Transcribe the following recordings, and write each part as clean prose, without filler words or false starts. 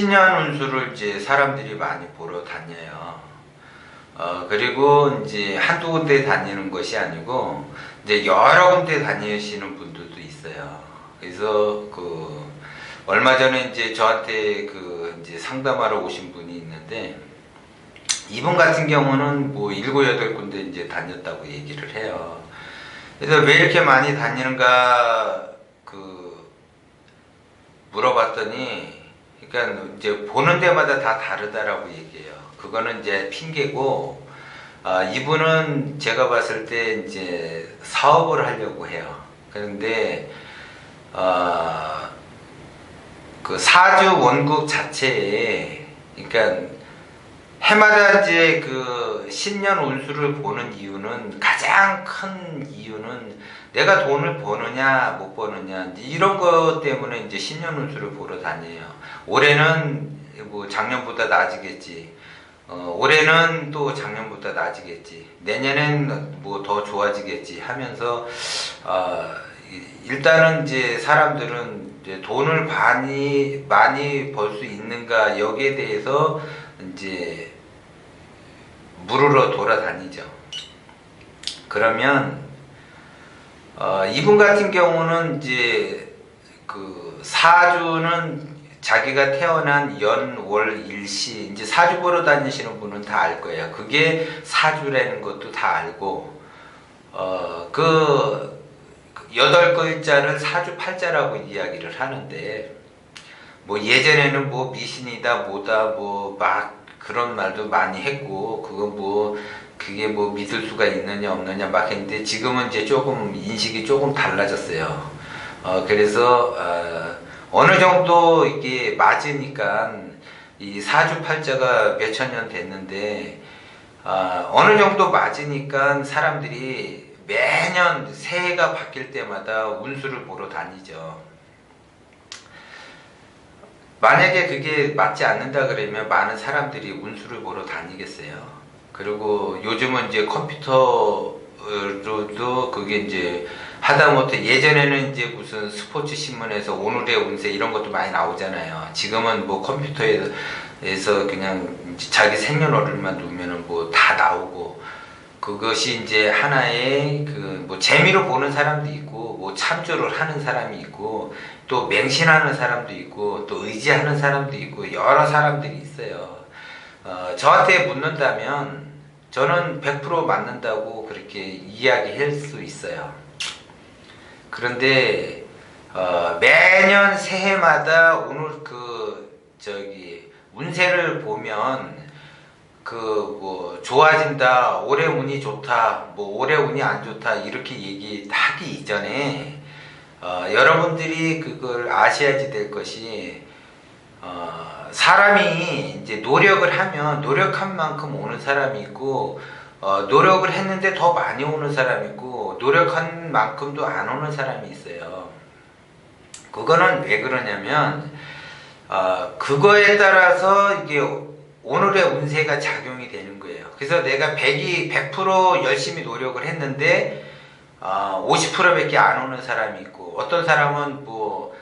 신년 운수를 이제 사람들이 많이 보러 다녀요. 그리고 이제 한두 군데 다니는 것이 아니고 이제 여러 군데 다니시는 분들도 있어요. 그래서 얼마 전에 이제 저한테 이제 상담하러 오신 분이 있는데, 이분 같은 경우는 뭐 7, 8군데 이제 다녔다고 얘기를 해요. 그래서 왜 이렇게 많이 다니는가 물어봤더니, 그러니까 이제 보는 데마다 다 다르다라고 얘기해요. 그거는 이제 핑계고, 이분은 제가 봤을 때 이제 사업을 하려고 해요. 그런데 그 사주 원국 자체에, 그러니까 해마다 이제 신년 운수를 보는 이유는, 가장 큰 이유는 내가 돈을 버느냐 못 버느냐, 이런 것 때문에 이제 신년 운수를 보러 다녀요. 올해는 뭐 작년보다 나아지겠지, 올해는 또 작년보다 나아지겠지, 내년엔 뭐 더 좋아지겠지 하면서 일단은 이제 사람들은 이제 돈을 많이 벌 수 있는가, 여기에 대해서 이제 물으러 돌아다니죠. 그러면 이분 같은 경우는 이제 사주는 자기가 태어난 연, 월, 일시, 이제 사주 보러 다니시는 분은 다 알 거예요. 그게 사주라는 것도 다 알고, 8글자를 사주팔자라고 이야기를 하는데, 뭐 예전에는 뭐 미신이다 뭐다 뭐 막 그런 말도 많이 했고, 그게 뭐 믿을 수가 있느냐 없느냐 막 했는데, 지금은 이제 조금 인식이 조금 달라졌어요. 그래서 어느 정도 이게 맞으니까, 이 사주팔자가 몇천 년 됐는데 어느 정도 맞으니까 사람들이 매년 새해가 바뀔 때마다 운수를 보러 다니죠. 만약에 그게 맞지 않는다 그러면 많은 사람들이 운수를 보러 다니겠어요. 그리고 요즘은 이제 컴퓨터로도 그게 이제 하다못해, 예전에는 이제 무슨 스포츠 신문에서 오늘의 운세 이런 것도 많이 나오잖아요. 지금은 뭐 컴퓨터에서 그냥 자기 생년월일만 누르면은 뭐 다 나오고, 그것이 이제 하나의 뭐 재미로 보는 사람도 있고, 뭐 참조를 하는 사람이 있고, 또 맹신하는 사람도 있고, 또 의지하는 사람도 있고, 여러 사람들이 있어요. 저한테 묻는다면 저는 100% 맞는다고 그렇게 이야기할 수 있어요. 그런데 매년 새해마다 오늘 운세를 보면 뭐 좋아진다, 올해 운이 좋다, 뭐 올해 운이 안 좋다, 이렇게 얘기하기 이전에 여러분들이 그걸 아셔야지 될 것이, 사람이 이제 노력을 하면 노력한 만큼 오는 사람이 있고, 노력을 했는데 더 많이 오는 사람이 있고, 노력한 만큼도 안 오는 사람이 있어요. 그거는 왜 그러냐면, 그거에 따라서 이게 오늘의 운세가 작용이 되는 거예요. 그래서 내가 100% 열심히 노력을 했는데 50%밖에 안 오는 사람이 있고, 어떤 사람은 뭐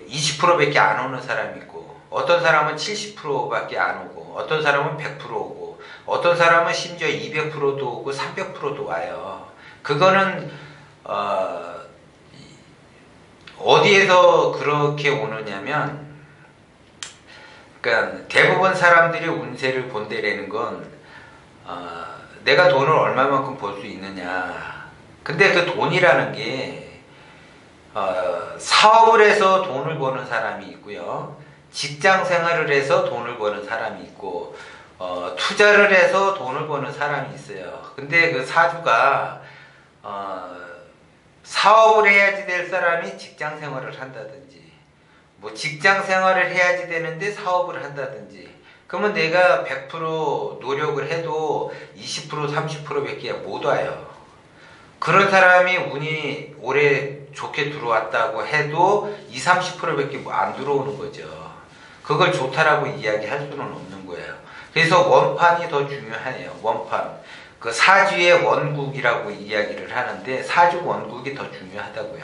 20%밖에 안 오는 사람이 있고, 어떤 사람은 70%밖에 안 오고, 어떤 사람은 100% 오고, 어떤 사람은 심지어 200%도 오고 300%도 와요. 그거는 어디에서 그렇게 오느냐면, 그러니까 대부분 사람들이 운세를 본다라는 건 내가 돈을 얼마만큼 벌 수 있느냐. 근데 그 돈이라는 게 사업을 해서 돈을 버는 사람이 있고요, 직장 생활을 해서 돈을 버는 사람이 있고, 투자를 해서 돈을 버는 사람이 있어요. 근데 그 사주가 사업을 해야지 될 사람이 직장 생활을 한다든지, 뭐 직장 생활을 해야지 되는데 사업을 한다든지, 그러면 내가 100% 노력을 해도 20% 30%밖에 못 와요. 그런 사람이 운이 올해 좋게 들어왔다고 해도 20, 30%밖에 안 들어오는 거죠. 그걸 좋다라고 이야기할 수는 없는 거예요. 그래서 원판이 더 중요해요. 원판. 그 사주의 원국이라고 이야기를 하는데, 사주 원국이 더 중요하다고요.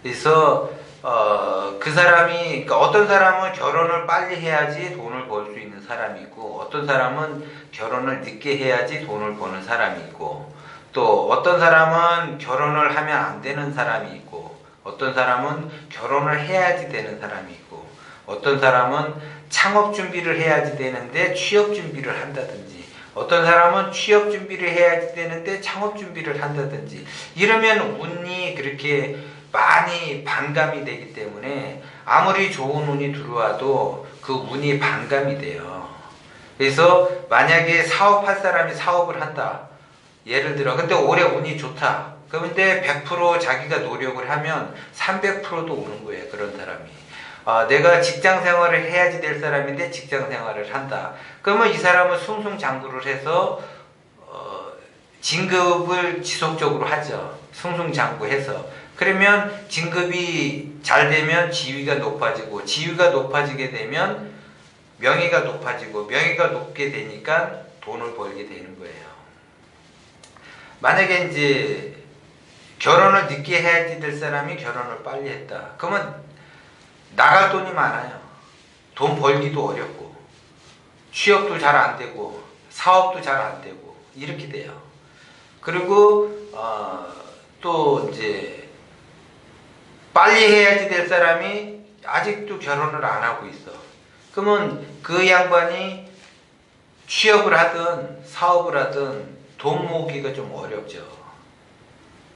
그래서 그 사람이, 그러니까 어떤 사람은 결혼을 빨리 해야지 돈을 벌 수 있는 사람이 있고, 어떤 사람은 결혼을 늦게 해야지 돈을 버는 사람이 있고, 또 어떤 사람은 결혼을 하면 안 되는 사람이 있고, 어떤 사람은 결혼을 해야지 되는 사람이 있고, 어떤 사람은 창업 준비를 해야지 되는데 취업 준비를 한다든지, 어떤 사람은 취업 준비를 해야지 되는데 창업 준비를 한다든지, 이러면 운이 그렇게 많이 반감이 되기 때문에 아무리 좋은 운이 들어와도 그 운이 반감이 돼요. 그래서 만약에 사업할 사람이 사업을 한다. 예를 들어 근데 올해 운이 좋다. 그런데 100% 자기가 노력을 하면 300%도 오는 거예요. 그런 사람이. 내가 직장 생활을 해야지 될 사람인데 직장 생활을 한다. 그러면 이 사람은 승승장구를 해서 진급을 지속적으로 하죠. 승승장구해서. 그러면 진급이 잘 되면 지위가 높아지고, 지위가 높아지게 되면 명예가 높아지고, 명예가 높게 되니까 돈을 벌게 되는 거예요. 만약에 이제 결혼을 늦게 해야지 될 사람이 결혼을 빨리 했다. 그러면 나갈 돈이 많아요. 돈 벌기도 어렵고, 취업도 잘 안 되고, 사업도 잘 안 되고, 이렇게 돼요. 그리고 또 이제 빨리 해야지 될 사람이 아직도 결혼을 안 하고 있어. 그러면 그 양반이 취업을 하든 사업을 하든 돈 모으기가 좀 어렵죠.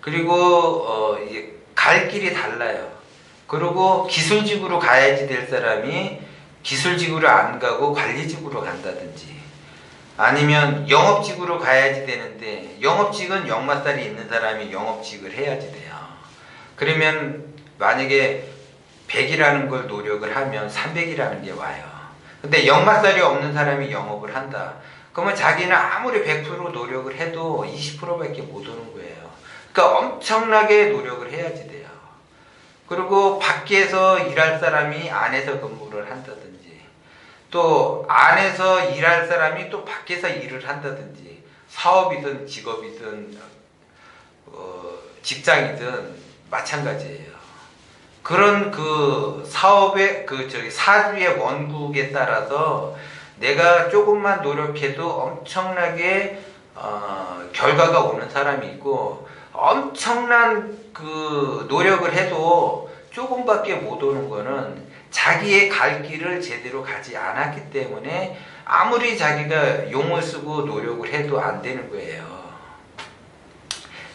그리고 갈 길이 달라요. 그리고 기술직으로 가야지 될 사람이 기술직으로 안 가고 관리직으로 간다든지, 아니면 영업직으로 가야지 되는데 영업직은 역마살이 있는 사람이 영업직을 해야지 돼요. 그러면 만약에 100이라는 걸 노력을 하면 300이라는 게 와요. 근데 역마살이 없는 사람이 영업을 한다. 그러면 자기는 아무리 100% 노력을 해도 20%밖에 못 오는 거예요. 그러니까 엄청나게 노력을 해야지 돼요. 그리고 밖에서 일할 사람이 안에서 근무를 한다든지, 또 안에서 일할 사람이 또 밖에서 일을 한다든지, 사업이든 직업이든 직장이든 마찬가지예요. 그런 그 사업의 사주의 원국에 따라서 내가 조금만 노력해도 엄청나게 결과가 오는 사람이 있고, 엄청난 그 노력을 해도 조금밖에 못 오는 거는 자기의 갈 길을 제대로 가지 않았기 때문에 아무리 자기가 용을 쓰고 노력을 해도 안 되는 거예요.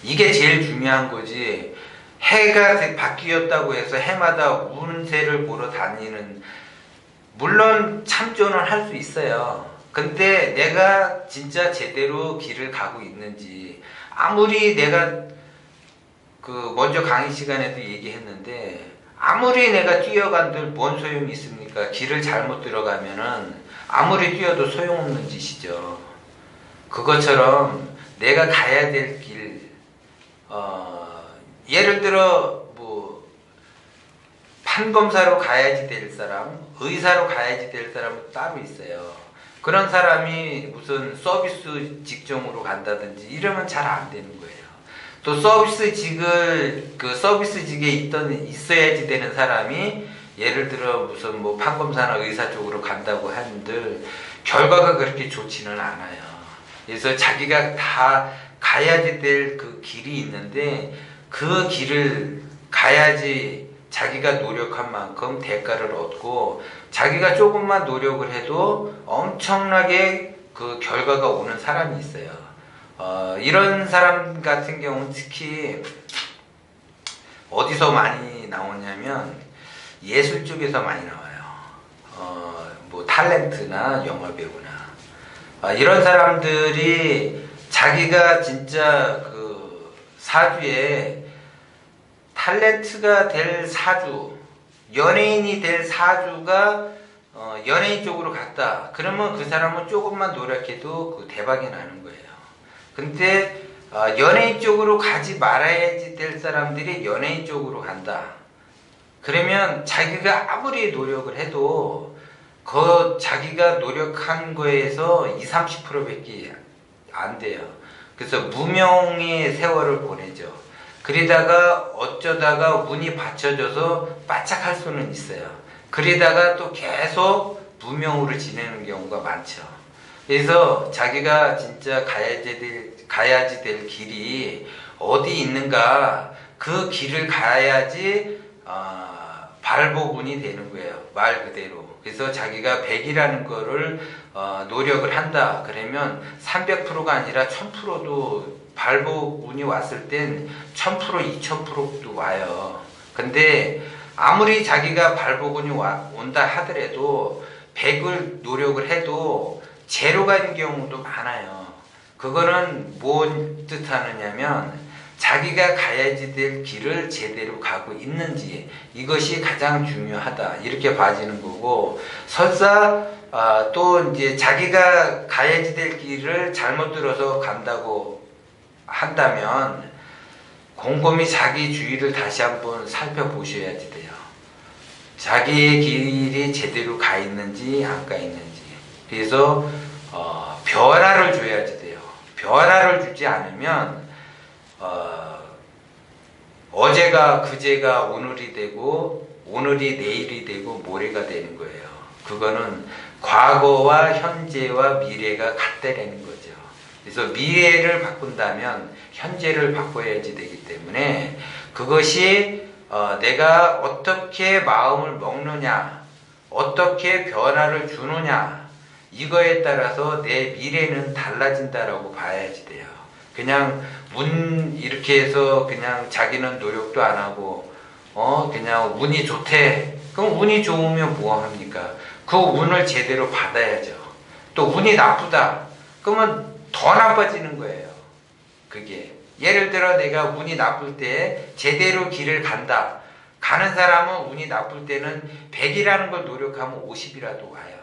이게 제일 중요한 거지. 해가 바뀌었다고 해서 해마다 운세를 보러 다니는, 물론 참조는 할 수 있어요. 근데 내가 진짜 제대로 길을 가고 있는지, 아무리 내가 먼저 강의 시간에도 얘기했는데, 아무리 내가 뛰어간들 뭔 소용이 있습니까? 길을 잘못 들어가면은 아무리 뛰어도 소용없는 짓이죠. 그것처럼 내가 가야 될 길, 예를 들어 판검사로 가야지 될 사람, 의사로 가야지 될 사람은 따로 있어요. 그런 사람이 무슨 서비스 직종으로 간다든지 이러면 잘 안 되는 거예요. 또 서비스직에 있어야지 되는 사람이 예를 들어 무슨 판검사나 의사 쪽으로 간다고 하는들 결과가 그렇게 좋지는 않아요. 그래서 자기가 다 가야지 될 그 길이 있는데 그 길을 가야지 자기가 노력한 만큼 대가를 얻고, 자기가 조금만 노력을 해도 엄청나게 그 결과가 오는 사람이 있어요. 이런 사람 같은 경우는 특히 어디서 많이 나오냐면 예술 쪽에서 많이 나와요. 탤런트나 영화배우나 이런 사람들이 자기가 진짜 그 사주에 탤런트가 될 사주, 연예인이 될 사주가 연예인 쪽으로 갔다. 그러면 그 사람은 조금만 노력해도 그 대박이 나는 거예요. 근데 연예인 쪽으로 가지 말아야지 될 사람들이 연예인 쪽으로 간다. 그러면 자기가 아무리 노력을 해도 자기가 노력한 거에서 20, 30%밖에 안 돼요. 그래서 무명의 세월을 보내죠. 그러다가 어쩌다가 운이 받쳐져서 바짝할 수는 있어요. 그러다가 또 계속 무명으로 지내는 경우가 많죠. 그래서 자기가 진짜 가야지 될 길이 어디 있는가, 그 길을 가야지 발복운이 되는 거예요. 말 그대로. 그래서 자기가 100이라는 거를 노력을 한다 그러면 300%가 아니라 1000%도 발복운이 왔을 땐 1000%, 2000%도 와요. 근데 아무리 자기가 발복운이 온다 하더라도 100을 노력을 해도 제로가 된 경우도 많아요. 그거는 뭔 뜻하느냐면 자기가 가야지 될 길을 제대로 가고 있는지, 이것이 가장 중요하다 이렇게 봐지는 거고, 설사 또 이제 자기가 가야지 될 길을 잘못 들어서 간다고 한다면 곰곰이 자기 주위를 다시 한번 살펴보셔야지 돼요. 자기의 길이 제대로 가 있는지 안 가 있는지. 그래서 변화를 줘야지 돼요. 변화를 주지 않으면 어제가 그제가 오늘이 되고, 오늘이 내일이 되고, 모레가 되는 거예요. 그거는 과거와 현재와 미래가 같다라는 거죠. 그래서 미래를 바꾼다면 현재를 바꿔야지 되기 때문에, 그것이 내가 어떻게 마음을 먹느냐, 어떻게 변화를 주느냐, 이거에 따라서 내 미래는 달라진다라고 봐야지 돼요. 그냥 이렇게 해서 그냥 자기는 노력도 안 하고 그냥 운이 좋대. 그럼 운이 좋으면 뭐 합니까? 그 운을 제대로 받아야죠. 또 운이 나쁘다. 그러면 더 나빠지는 거예요. 그게 예를 들어 내가 운이 나쁠 때 제대로 길을 간다. 가는 사람은 운이 나쁠 때는 100이라는 걸 노력하면 50이라도 와요.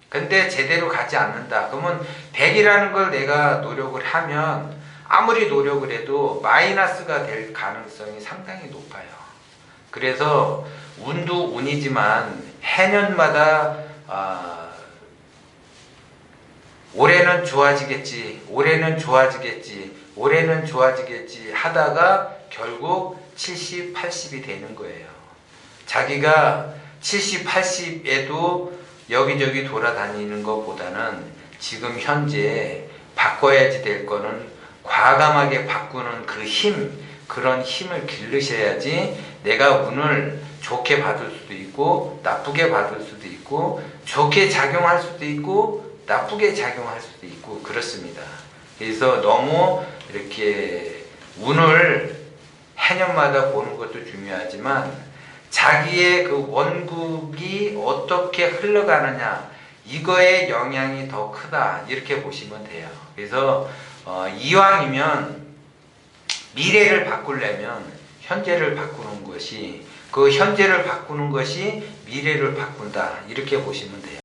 근데 제대로 가지 않는다. 그러면 100이라는 걸 내가 노력을 하면 아무리 노력을 해도 마이너스가 될 가능성이 상당히 높아요. 그래서 운도 운이지만 해년마다 올해는 좋아지겠지, 올해는 좋아지겠지, 올해는 좋아지겠지 하다가 결국 70, 80이 되는 거예요. 자기가 70, 80에도 여기저기 돌아다니는 것보다는 지금 현재 바꿔야지 될 거는 과감하게 바꾸는 그 힘, 그런 힘을 기르셔야지 내가 운을 좋게 받을 수도 있고 나쁘게 받을 수도 있고, 좋게 작용할 수도 있고 나쁘게 작용할 수도 있고 그렇습니다. 그래서 너무 이렇게 운을 해년마다 보는 것도 중요하지만 자기의 그 원국이 어떻게 흘러가느냐, 이거에 영향이 더 크다 이렇게 보시면 돼요. 그래서 이왕이면 미래를 바꾸려면 현재를 바꾸는 것이, 그 현재를 바꾸는 것이 미래를 바꾼다 이렇게 보시면 돼요.